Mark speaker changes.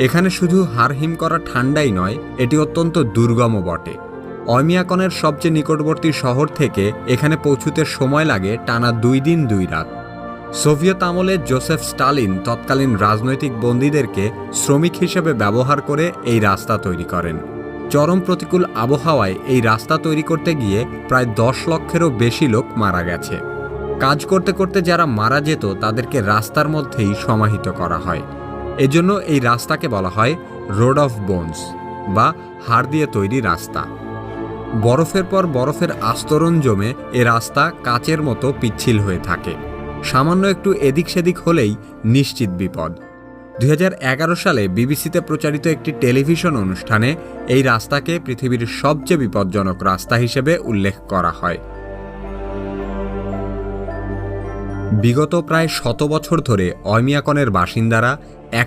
Speaker 1: এখানে শুধু হাড়হিম করা ঠান্ডাই নয়, এটি অত্যন্ত দুর্গমও বটে। অয়মিয়াকনের সবচেয়ে নিকটবর্তী শহর থেকে এখানে পৌঁছুতে সময় লাগে টানা 2 দিন 2 রাত। সোভিয়েত আমলে জোসেফ স্টালিন তৎকালীন রাজনৈতিক বন্দীদেরকে শ্রমিক হিসেবে ব্যবহার করে এই রাস্তা তৈরি করেন। চরম প্রতিকূল আবহাওয়ায় এই রাস্তা তৈরি করতে গিয়ে প্রায় 10 লক্ষেরও বেশি লোক মারা গেছে। কাজ করতে করতে যারা মারা যেত তাদেরকে রাস্তার মধ্যেই সমাহিত করা হয়। এজন্য এই রাস্তাকে বলা হয় রোড অফ বোনস বা হাড় দিয়ে তৈরি রাস্তা। বরফের পর বরফের আস্তরণ জমে এ রাস্তা কাচের মতো পিচ্ছিল হয়ে থাকে। সামান্য একটু এদিক সেদিক হলেই নিশ্চিত বিপদ। 2011 সালে বিবিসিতে প্রচারিত একটি টেলিভিশন অনুষ্ঠানে এই রাস্তাকে পৃথিবীর সবচেয়ে বিপজ্জনক রাস্তা হিসেবে উল্লেখ করা হয়। বিগত প্রায় 100 বছর ধরে অয়মিয়াকনের বাসিন্দারা একই